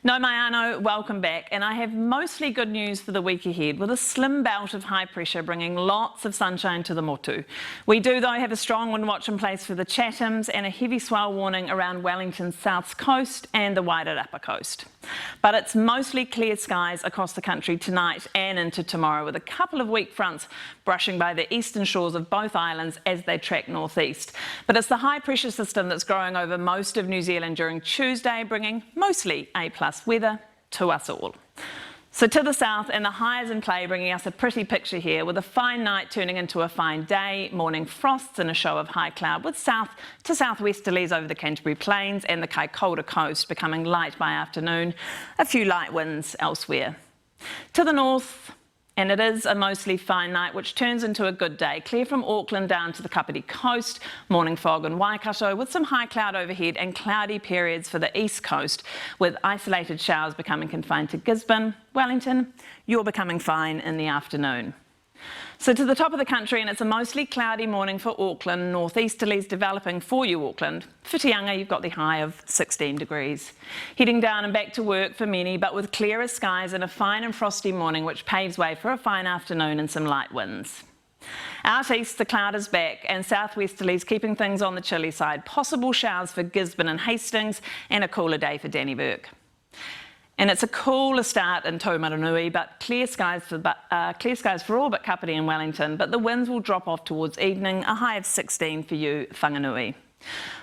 No, Maiano, welcome back. And I have mostly good news for the week ahead, with a slim belt of high pressure bringing lots of sunshine to the motu. We do, though, have a strong wind watch in place for the Chathams and a heavy swell warning around Wellington's south coast and the wider upper coast. But it's mostly clear skies across the country tonight and into tomorrow, with a couple of weak fronts brushing by the eastern shores of both islands as they track northeast. But it's the high pressure system that's growing over most of New Zealand during Tuesday, bringing mostly A+ weather to us all. So to the south, and the highs in play, bringing us a pretty picture here, with a fine night turning into a fine day, morning frosts and a show of high cloud, with south to southwesterlies over the Canterbury Plains and the Kaikoura coast becoming light by afternoon, a few light winds elsewhere. To the north, and it is a mostly fine night, which turns into a good day. Clear from Auckland down to the Kapiti coast, morning fog in Waikato, with some high cloud overhead and cloudy periods for the east coast, with isolated showers becoming confined to Gisborne. Wellington, you're becoming fine in the afternoon. So to the top of the country, and it's a mostly cloudy morning for Auckland, northeasterlies developing for you, Auckland. For Te Unga, you've got the high of 16 degrees. Heading down and back to work for many, but with clearer skies and a fine and frosty morning, which paves way for a fine afternoon and some light winds. Out east, the cloud is back, and southwesterlies keeping things on the chilly side. Possible showers for Gisborne and Hastings, and a cooler day for Dannevirke. And it's a cooler start in Taumarunui, but clear skies for all but Kapiti and Wellington, but the winds will drop off towards evening, a high of 16 for you, Whanganui.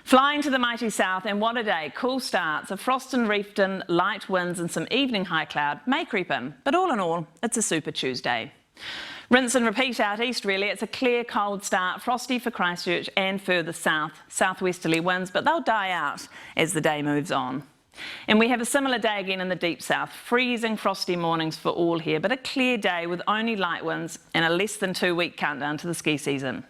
Flying to the mighty south, and what a day, cool starts, a frost and reefed-in, light winds and some evening high cloud may creep in, but all in all, it's a super Tuesday. Rinse and repeat out east, really. It's a clear, cold start, frosty for Christchurch and further south, southwesterly winds, but they'll die out as the day moves on. And we have a similar day again in the deep south, freezing frosty mornings for all here, but a clear day with only light winds and a less than 2-week countdown to the ski season.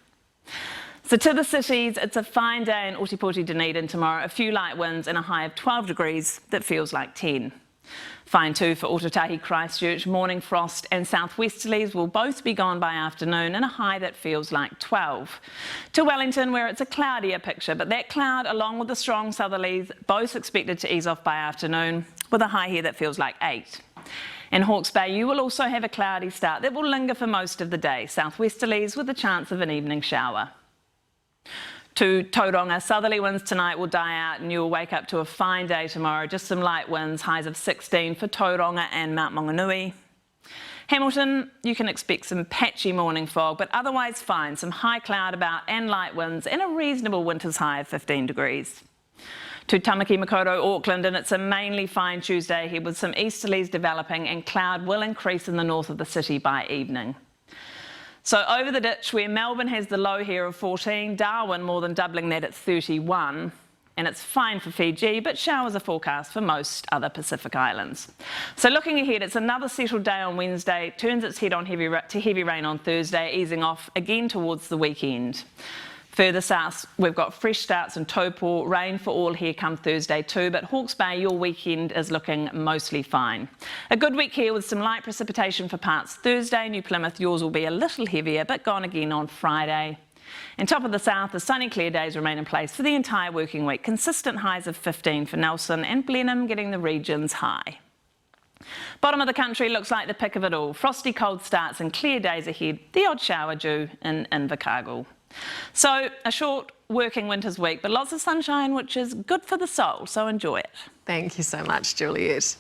So to the cities, it's a fine day in Ōtepoti, Dunedin tomorrow, a few light winds and a high of 12 degrees that feels like 10. Fine too for Ōtautahi, Christchurch, morning frost and southwesterlies will both be gone by afternoon and a high that feels like 12. To Wellington, where it's a cloudier picture, but that cloud along with the strong southerlies both expected to ease off by afternoon, with a high here that feels like 8. In Hawke's Bay, you will also have a cloudy start that will linger for most of the day, southwesterlies with a chance of an evening shower. To Tauranga, southerly winds tonight will die out and you'll wake up to a fine day tomorrow. Just some light winds, highs of 16 for Tauranga and Mount Maunganui. Hamilton, you can expect some patchy morning fog, but otherwise fine. Some high cloud about and light winds and a reasonable winter's high of 15 degrees. To Tamaki Makaurau, Auckland, and it's a mainly fine Tuesday here with some easterlies developing and cloud will increase in the north of the city by evening. So over the ditch, where Melbourne has the low here of 14, Darwin more than doubling that at 31, and it's fine for Fiji, but showers are forecast for most other Pacific islands. So looking ahead, it's another settled day on Wednesday, turns its head on heavy rain on Thursday, easing off again towards the weekend. Further south, we've got fresh starts in Taupo, rain for all here come Thursday too, but Hawke's Bay, your weekend is looking mostly fine. A good week here with some light precipitation for parts Thursday. New Plymouth, yours will be a little heavier, but gone again on Friday. And top of the south, the sunny clear days remain in place for the entire working week. Consistent highs of 15 for Nelson and Blenheim getting the region's high. Bottom of the country looks like the pick of it all. Frosty cold starts and clear days ahead, the odd shower due in Invercargill. So a short working winter's week, but lots of sunshine, which is good for the soul, so enjoy it. Thank you so much, Juliet.